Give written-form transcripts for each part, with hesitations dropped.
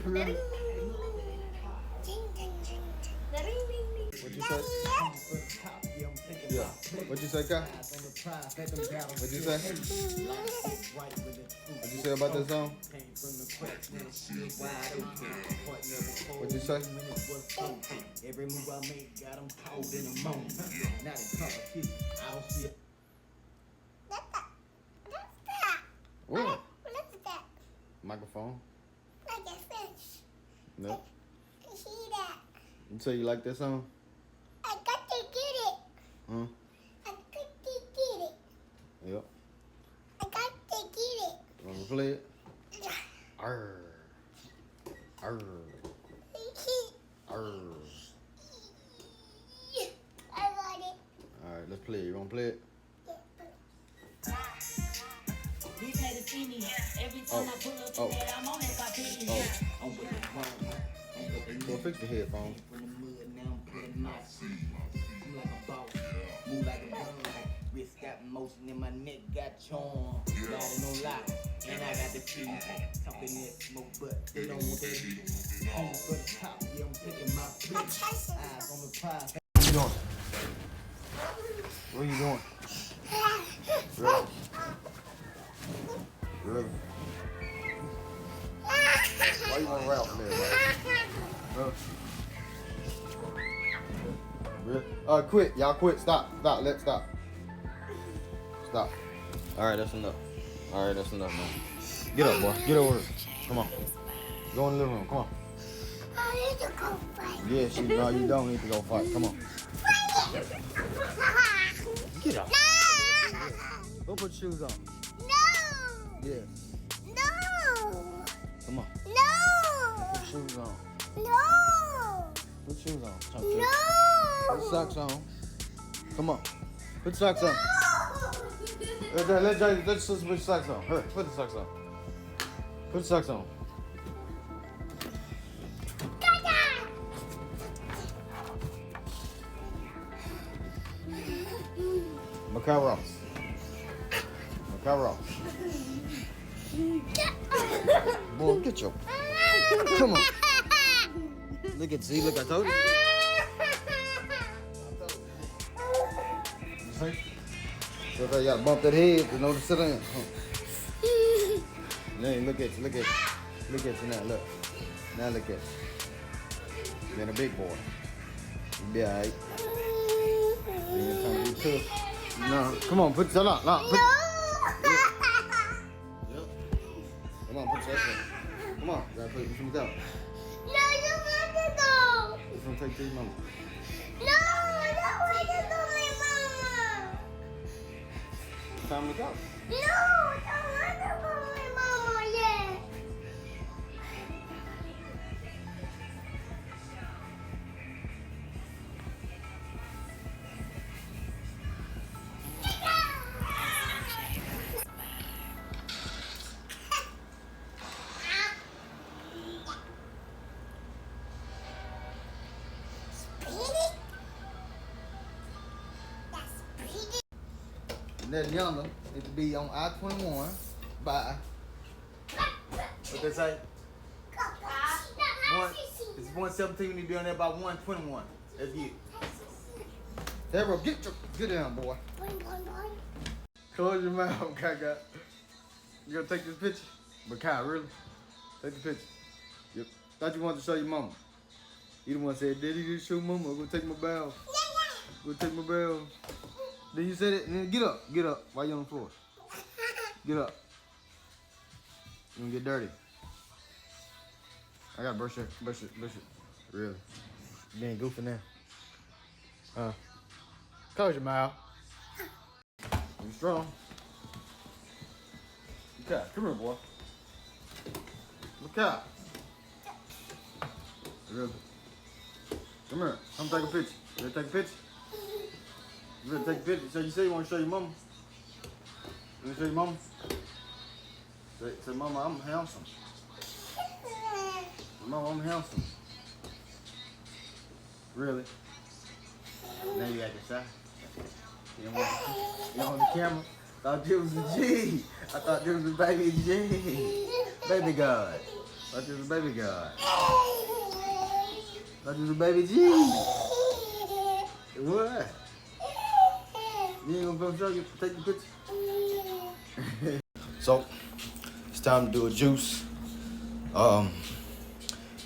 What'd you say? Yeah. What'd you say, Kai? What'd you say? What'd you say about this song? What'd you say? Every move I make got them cold in a moment. Not in competition. I don't see it. What? What is that? Microphone. Like a fish. No. I see that. You say you like that song? I got to get it. Huh? I got to get it. Yep. I got to get it. You want to play it? Arr. Arr. Arr. I got it. Alright, let's play it. You want to play it? These haters see me every time I pull up in there, I'm on that partition. Go fix the headphones. Move like a gun, wrist got motion in my neck, got charm. Got it no lie, and I got the key. Talking that smoke, but they don't want that beat. Home for the top, yeah, I'm picking my place. Eyes on the prize. What you doing? What are you doing? Really? Really? Why you want to rap from there, man? Huh? Really? Quit. Y'all quit. Stop. Stop. Let's stop. Stop. Alright, that's enough. Alright, that's enough, man. Get up, boy. Get over here. Come on. Go in the living room. Come on. I need to go fight. Yes, you know you don't need to go fight. Come on. Get up. No! Go put shoes on. Yes. No. Come on. No. Put shoes on. No. Put shoes on. No. Put socks on. Come on. Put socks on. Let's just put socks on. Hurry. Put the socks on. Put the socks on. J RAWLS. J RAWLS. Boy, get your. Come on. Look at, see, look, I told you. See? So if I gotta bump that head to know to sit down. Huh. Now look at you, look at you. Look at you now, look. Now look at you. You're being a big boy. You be alright. You ain't trying to be tough. No, come on, put it on. No, put, come on, put that on. Come on, you gotta put some down. No, you want to go. It's gonna take to your mama. No, I don't want to go with mama. It's time to go. No, I don't want to go with mama yet. That yonder need to be on I-21 by, what they say? It's 117, we need to be on there by 121. That's it. Deborah, get down, boy. Close your mouth, Kaka. You gonna take this picture? But Kai, really? Take the picture. Yep. Thought you wanted to show your mama. You the one said, Daddy, you show mama, I'm gonna take my bath. Go take my bath. Then you said it, and then get up. While you're on the floor. Get up. You're gonna get dirty. I gotta brush it. Really. You ain't goofing now. Close your mouth. You strong. Okay, come here, boy. Look out. Really. Come here. Come take a picture. You ready to take a picture? You ready to take a picture? So you say you want to show your mama? You want to show your mama? Say, Mama, I'm handsome. Mama, I'm handsome. Really? Now you got to shy. You on the camera? Thought you was a G. I thought you was a baby G. Baby God. Thought you was a baby guy. Thought you was a baby G. What? You ain't gonna show you, take the picture? So, it's time to do a juice.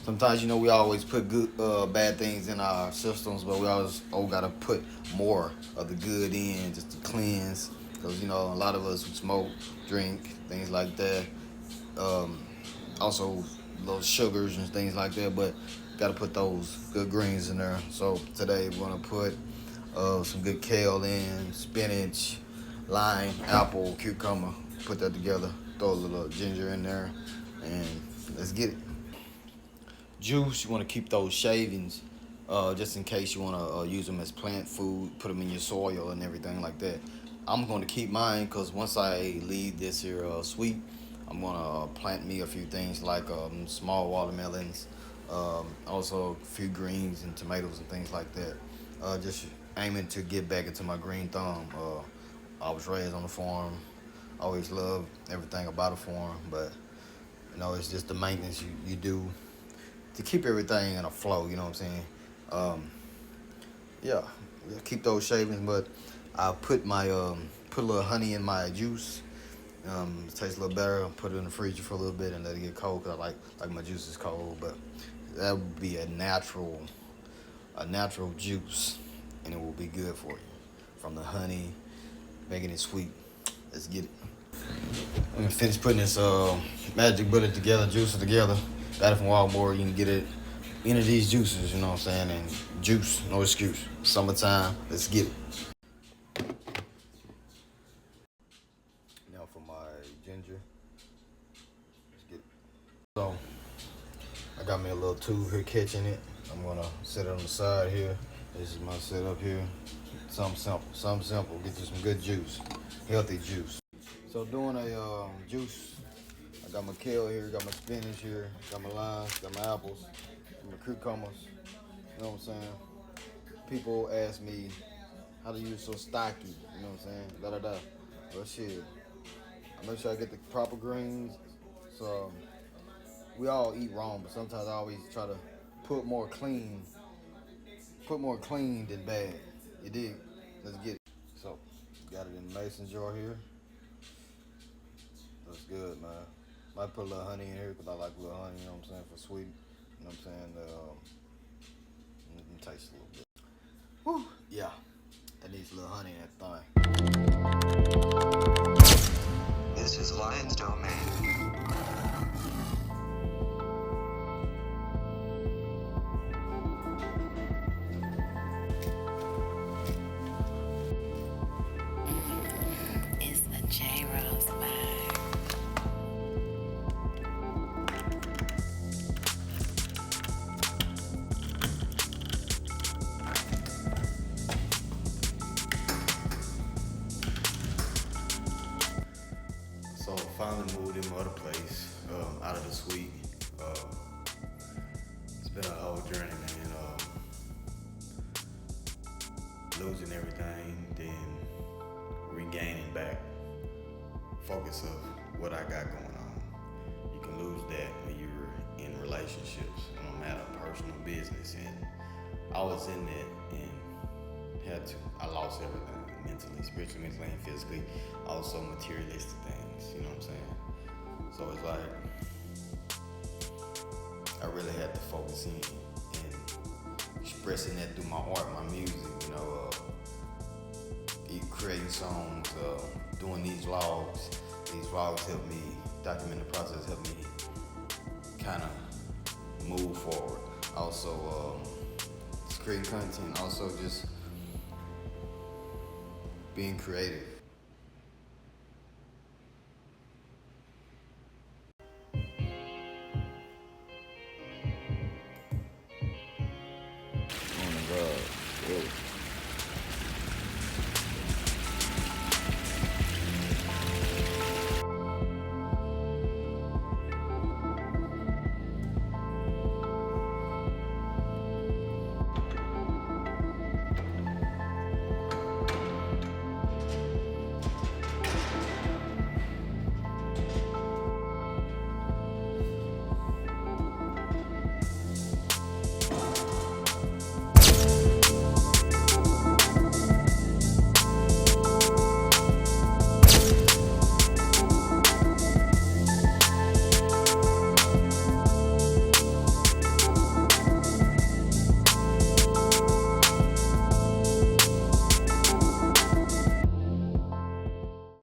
Sometimes, you know, we always put good, bad things in our systems, but we always gotta put more of the good in just to cleanse. Because, you know, a lot of us who smoke, drink, things like that. Also, those sugars and things like that, but gotta put those good greens in there. So today we're gonna put some good kale in, spinach, lime, apple, cucumber. Put that together. Throw a little ginger in there, and let's get it. Juice, you want to keep those shavings just in case you want to use them as plant food, put them in your soil and everything like that. I'm going to keep mine because once I leave this here sweet, I'm going to plant me a few things like small watermelons, also a few greens and tomatoes and things like that. Just aiming to get back into my green thumb. I was raised on the farm. Always loved everything about a farm, but you know, it's just the maintenance you do to keep everything in a flow, you know what I'm saying? Yeah, keep those shavings, but I put my put a little honey in my juice. It tastes a little better. Put it in the freezer for a little bit and let it get cold because I like my juice is cold. But that would be a natural juice, and it will be good for you from the honey, making it sweet. Let's get it. I'm gonna finish putting this magic bullet together, juicer together. Got it from Walmart. You can get it any of these juices, you know what I'm saying? And juice, no excuse. Summertime, let's get it. Now for my ginger. Let's get it. So, I got me a little tube here catching it. I'm gonna set it on the side here. This is my setup here. Something simple. Get you some good juice, healthy juice. So doing a juice. I got my kale here, got my spinach here, got my limes, got my apples, got my cucumbers. You know what I'm saying? People ask me, how do you so stocky? You know what I'm saying? Well, shit. I make sure I get the proper greens. So we all eat wrong, but sometimes I always try to put more clean than bad. You dig? Let's get it. So got it in the mason jar here. Looks good, man. Might put a little honey in here because I like a little honey, you know what I'm saying, for sweet. You know what I'm saying? Taste a little bit. Whew, yeah. That needs a little honey in that thing. This is Lion's Domain. It's the J RAWLS vibe. So finally moved in my other place, out of the suite. It's been a whole journey, man. Losing everything, then regaining back focus of what I got going on. You can lose that when you're in relationships, no matter personal business. And I was in that and I lost everything, mentally, spiritually, mentally, and physically. Also materialistic things, you know what I'm saying? So it's like, I really had to focus in and expressing that through my art, my music, you know, creating songs, doing these vlogs. These vlogs help me document the process, help me kind of move forward. Also, just creating content, also just being creative.